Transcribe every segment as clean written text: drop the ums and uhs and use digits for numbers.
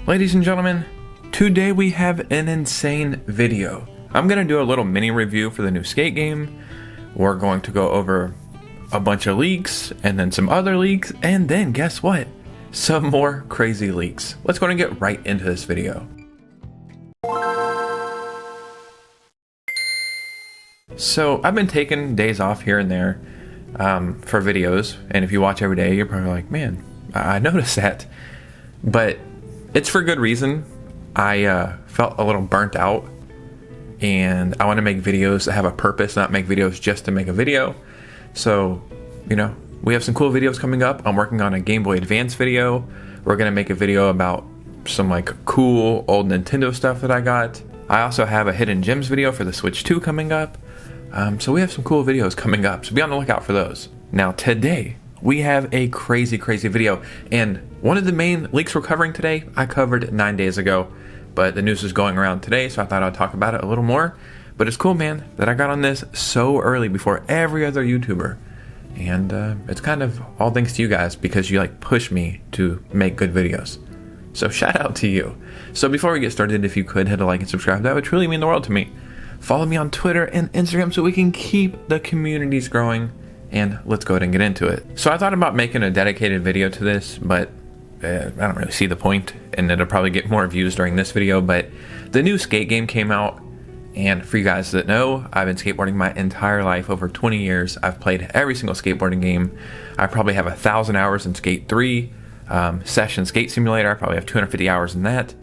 Ladies and gentlemen, today we have an insane video. I'm going to do a little mini review for the new Skate game. We're going to go over a bunch of leaks, and then some other leaks, and then guess what? Some more crazy leaks. Let's go and get right into this video. So I've been taking days off here and there for videos, and if you watch every day, you're probably like, man, I noticed that. But it's for good reason. I felt a little burnt out, and I want to make videos that have a purpose, not make videos just to make a video. So, you know, we have some cool videos coming up. I'm working on a Game Boy Advance video. We're going to make a video about some like cool old Nintendo stuff that I got. I also have a Hidden Gems video for the Switch 2 coming up. So we have some cool videos coming up, so be on the lookout for those. Now today, we have a crazy video, and one of the main leaks we're covering today, I covered 9 days ago, but the news is going around today, so I thought I'd talk about it a little more. But it's cool, man, that I got on this so early before every other YouTuber, and it's kind of all thanks to you guys, because you like push me to make good videos. So shout out to you. So before we get started, if you could hit a like and subscribe, that would truly mean the world to me. Follow me on Twitter and Instagram so we can keep the communities growing. And let's go ahead and get into it. So I thought about making a dedicated video to this, but I don't really see the point, and it'll probably get more views during this video. But the new Skate game came out, and for you guys that know, I've been skateboarding my entire life, over 20 years. I've played every single skateboarding game. I probably have 1,000 hours in Skate 3, Session Skate Simulator. I probably have 250 hours in that.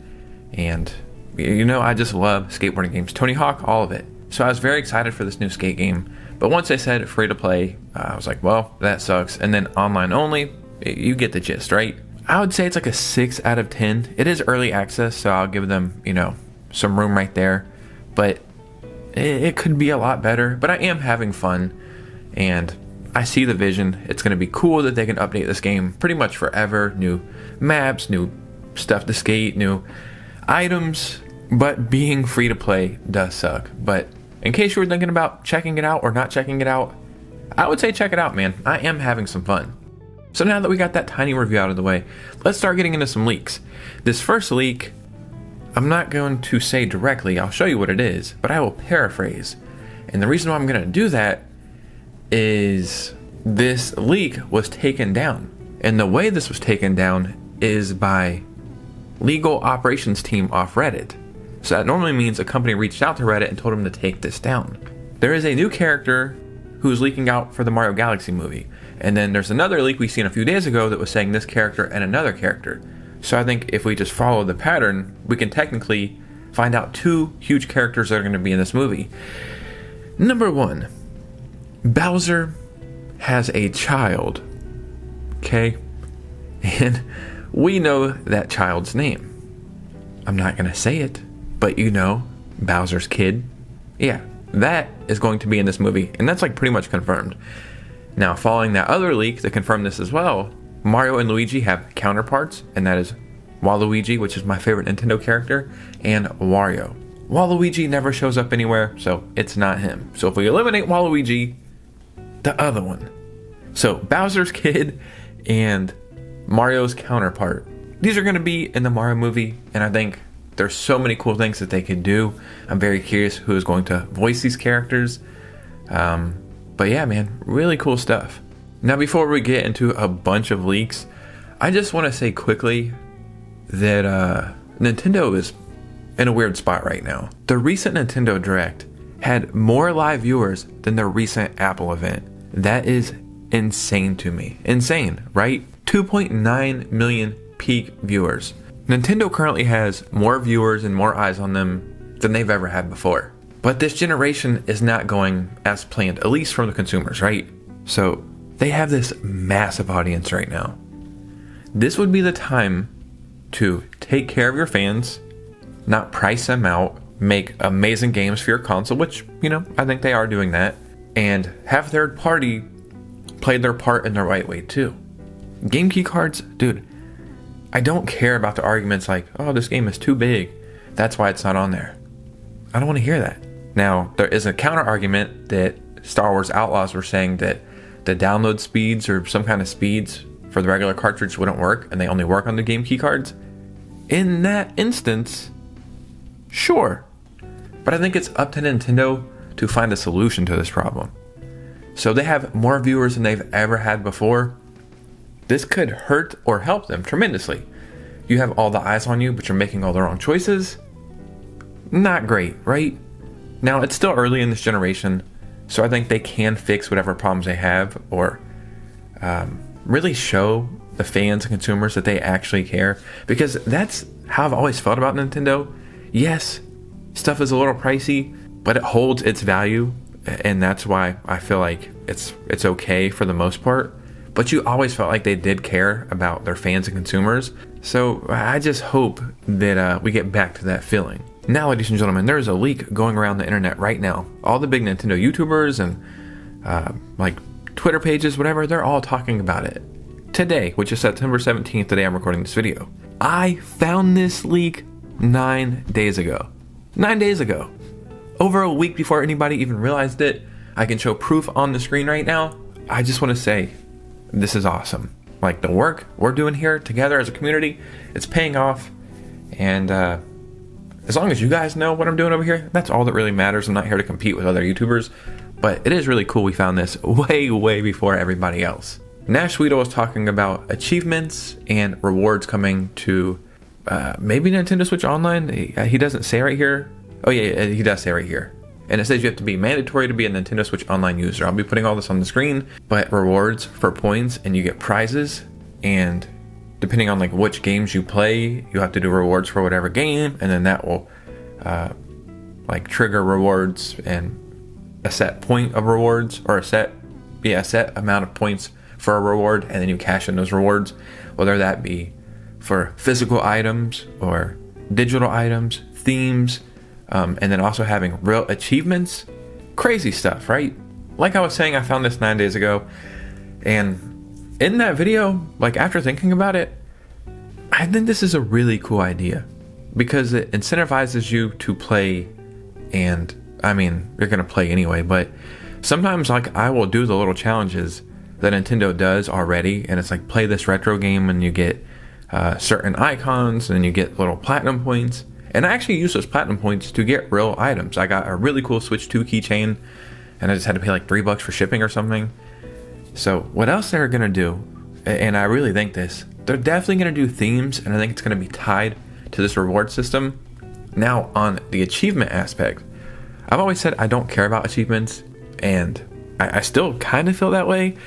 And you know, I just love skateboarding games. Tony Hawk, all of it. So I was very excited for this new Skate game. But once they said free to play, I was like, well, that sucks. And then online only, you get the gist, right? I would say it's like a 6 out of 10. It is early access, so I'll give them, you know, some room right there. But it could be a lot better. But I am having fun, and I see the vision. It's going to be cool that they can update this game pretty much forever. New maps, new stuff to skate, new items. But being free to play does suck. But in case you were thinking about checking it out or not checking it out, I would say check it out, man. I am having some fun. So now that we got that tiny review out of the way, let's start getting into some leaks. This first leak, I'm not going to say directly, I'll show you what it is, but I will paraphrase. And the reason why I'm going to do that is this leak was taken down. And the way this was taken down is by legal operations team off Reddit. So that normally means a company reached out to Reddit and told them to take this down. There is a new character who's leaking out for the Mario Galaxy movie. And then there's another leak we seen a few days ago that was saying this character and another character. So I think if we just follow the pattern, we can technically find out 2 huge characters that are going to be in this movie. Number 1, Bowser has a child. Okay? And we know that child's name. I'm not going to say it. But you know, Bowser's kid. Yeah, that is going to be in this movie, and that's like pretty much confirmed. Now, following that other leak that confirmed this as well, Mario and Luigi have counterparts, and that is Waluigi, which is my favorite Nintendo character, and Wario. Waluigi never shows up anywhere, so it's not him. So if we eliminate Waluigi, the other one. So Bowser's kid and Mario's counterpart. These are going to be in the Mario movie, and I think there's so many cool things that they could do. I'm very curious who is going to voice these characters. But yeah, man, really cool stuff. Now, before we get into a bunch of leaks, I just want to say quickly that Nintendo is in a weird spot right now. The recent Nintendo Direct had more live viewers than the recent Apple event. That is insane to me. Insane, right? 2.9 million peak viewers. Nintendo currently has more viewers and more eyes on them than they've ever had before. But this generation is not going as planned, at least from the consumers, right? So they have this massive audience right now. This would be the time to take care of your fans, not price them out, make amazing games for your console, which, you know, I think they are doing that, and have third party play their part in the right way too. Game key cards, dude, I don't care about the arguments like, oh, this game is too big, that's why it's not on there. I don't want to hear that. Now, there is a counter argument that Star Wars Outlaws were saying that the download speeds or some kind of speeds for the regular cartridge wouldn't work, and they only work on the game key cards. in that instance, sure. But I think it's up to Nintendo to find a solution to this problem. So they have more viewers than they've ever had before. This could hurt or help them tremendously. You have all the eyes on you, but you're making all the wrong choices. Not great, right? Now, it's still early in this generation, so I think they can fix whatever problems they have, or really show the fans and consumers that they actually care. Because that's how I've always felt about Nintendo. Yes, stuff is a little pricey, but it holds its value, and that's why I feel like it's okay for the most part. But you always felt like they did care about their fans and consumers. So I just hope that we get back to that feeling. Now, ladies and gentlemen, there's a leak going around the internet right now. All the big Nintendo YouTubers and like Twitter pages, whatever, they're all talking about it. Today, which is September 17th, the day I'm recording this video. I found this leak 9 days ago. 9 days ago. Over a week before anybody even realized it. I can show proof on the screen right now. I just want to say, this is awesome. Like, the work we're doing here together as a community, it's paying off. And as long as you guys know what I'm doing over here, that's all that really matters. I'm not here to compete with other YouTubers, but it is really cool we found this way before everybody else. Nash Sweeto was talking about achievements and rewards coming to maybe Nintendo Switch Online. He doesn't say right here. Oh yeah, he does say right here. And it says you have to be mandatory to be a Nintendo Switch Online user. I'll be putting all this on the screen, but rewards for points, and you get prizes, and depending on like which games you play, you have to do rewards for whatever game, and then that will like trigger rewards and a set point of rewards, or a set amount of points for a reward, and then you cash in those rewards, whether that be for physical items or digital items, themes, and then also having real achievements. Crazy stuff, right? Like I was saying, I found this 9 days ago, and in that video, like after thinking about it, I think this is a really cool idea because it incentivizes you to play. And I mean, you're gonna play anyway, but sometimes like I will do the little challenges that Nintendo does already, and it's like play this retro game and you get certain icons and you get little platinum points. And I actually use those platinum points to get real items. I got a really cool Switch 2 keychain, and I just had to pay like $3 for shipping or something. So what else they're gonna do, and I really think this, they're definitely gonna do themes, and I think it's gonna be tied to this reward system. Now, on the achievement aspect, I've always said I don't care about achievements, and I still kind of feel that way,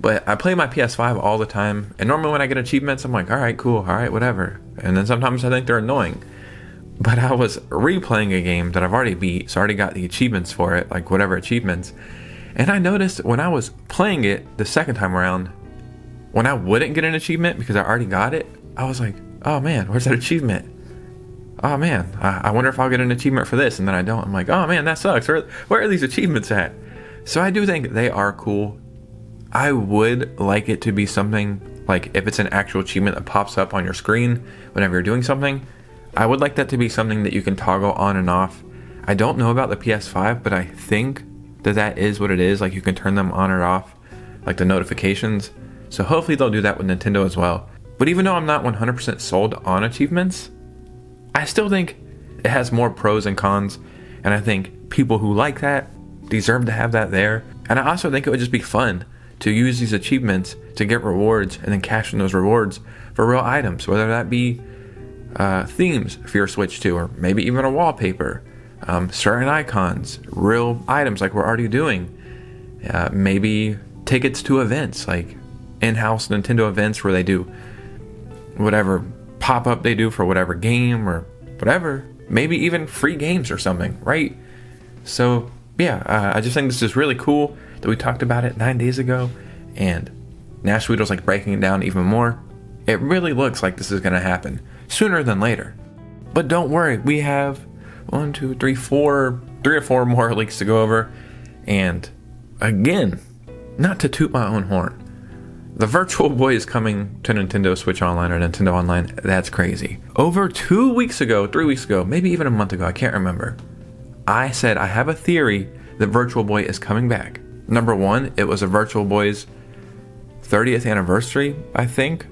but I play my PS5 all the time, and normally when I get achievements, I'm like, all right, cool, all right, whatever. And then sometimes I think they're annoying. But I was replaying a game that I've already beat, so I already got the achievements for it, like whatever achievements. And I noticed when I was playing it the second time around, when I wouldn't get an achievement because I already got it, I was like, oh man, where's that achievement? Oh man, I wonder if I'll get an achievement for this, and then I don't. I'm like, oh man, that sucks. Where are these achievements at? So I do think they are cool. I would like it to be something like if it's an actual achievement that pops up on your screen whenever you're doing something, I would like that to be something that you can toggle on and off. I don't know about the PS5, but I think that is what it is. Like you can turn them on or off, like the notifications. So hopefully they'll do that with Nintendo as well. But even though I'm not 100% sold on achievements, I still think it has more pros and cons. And I think people who like that deserve to have that there. And I also think it would just be fun to use these achievements to get rewards and then cash in those rewards for real items, whether that be themes for your Switch 2, or maybe even a wallpaper, certain icons, real items like we're already doing, maybe tickets to events like in-house Nintendo events where they do whatever pop-up they do for whatever game or whatever, maybe even free games or something, right? So yeah, I just think this is really cool that we talked about it 9 days ago, and Nash Sweeto's like breaking it down even more. It really looks like this is going to happen sooner than later. But don't worry, we have 3 or 4 more leaks to go over. And again, not to toot my own horn, the Virtual Boy is coming to Nintendo Switch Online or Nintendo Online. That's crazy. Over 2 weeks ago, 3 weeks ago, maybe even a month ago, I can't remember, I said I have a theory that Virtual Boy is coming back. Number one, it was a Virtual Boy's 30th anniversary, I think.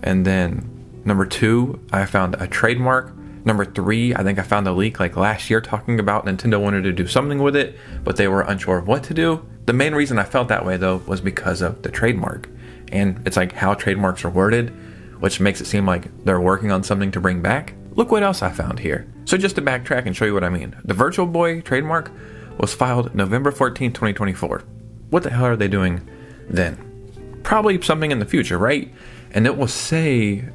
And then Number 2, I found a trademark. Number 3, I think I found a leak like last year talking about Nintendo wanted to do something with it, but they were unsure of what to do. The main reason I felt that way though was because of the trademark. And it's like how trademarks are worded, which makes it seem like they're working on something to bring back. Look what else I found here. So just to backtrack and show you what I mean. The Virtual Boy trademark was filed November 14, 2024. What the hell are they doing then? Probably something in the future, right? And it will say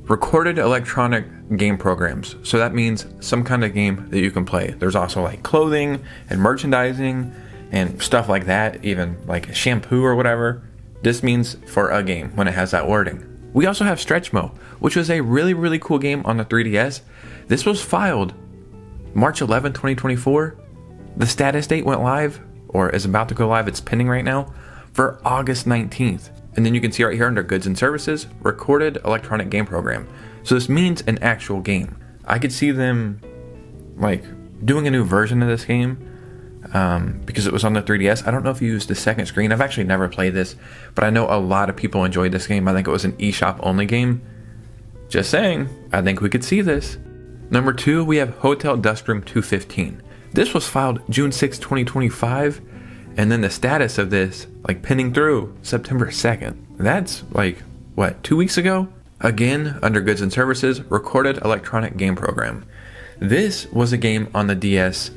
recorded electronic game programs. So that means some kind of game that you can play. There's also like clothing and merchandising and stuff like that, even like shampoo or whatever. This means for a game when it has that wording. We also have Stretchmo, which was a really, really cool game on the 3DS. This was filed March 11, 2024. The status date went live, or is about to go live, it's pending right now, for August 19th. And then you can see right here under Goods and Services, Recorded Electronic Game Program. So this means an actual game. I could see them like doing a new version of this game because it was on the 3DS. I don't know if you used the second screen. I've actually never played this, but I know a lot of people enjoyed this game. I think it was an eShop only game. Just saying, I think we could see this. Number 2, we have Hotel Dustroom 215. This was filed June 6, 2025. And then the status of this, like pending through September 2nd. That's like, what, 2 weeks ago? Again, under Goods and Services, Recorded Electronic Game Program. This was a game on the DS,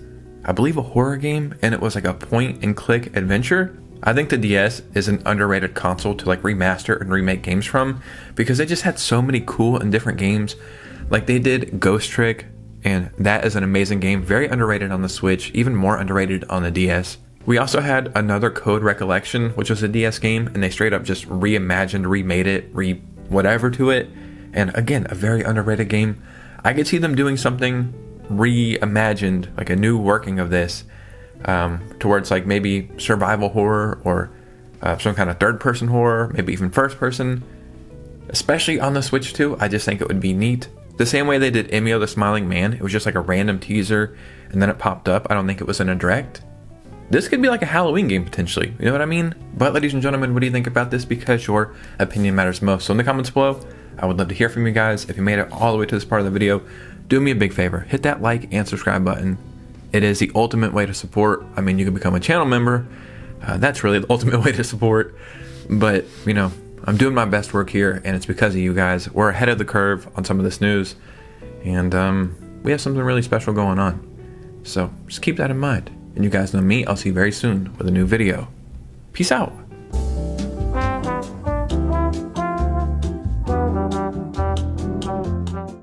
I believe a horror game, and it was like a point and click adventure. I think the DS is an underrated console to like remaster and remake games from, because they just had so many cool and different games. Like they did Ghost Trick, and that is an amazing game, very underrated on the Switch, even more underrated on the DS. We also had another Code Recollection, which was a DS game, and they straight up just reimagined, remade it, whatever to it. And again, a very underrated game. I could see them doing something reimagined, like a new working of this, towards like maybe survival horror or some kind of third-person horror, maybe even first-person. Especially on the Switch too, I just think it would be neat. The same way they did Emio the Smiling Man, it was just like a random teaser, and then it popped up. I don't think it was in a direct. This could be like a Halloween game potentially, you know what I mean? But ladies and gentlemen, what do you think about this? Because your opinion matters most. So in the comments below, I would love to hear from you guys. If you made it all the way to this part of the video, do me a big favor, hit that like and subscribe button. It is the ultimate way to support. I mean, you can become a channel member. That's really the ultimate way to support. But, you know, I'm doing my best work here, and it's because of you guys. We're ahead of the curve on some of this news, and we have something really special going on. So just keep that in mind. And you guys know me, I'll see you very soon with a new video. Peace out.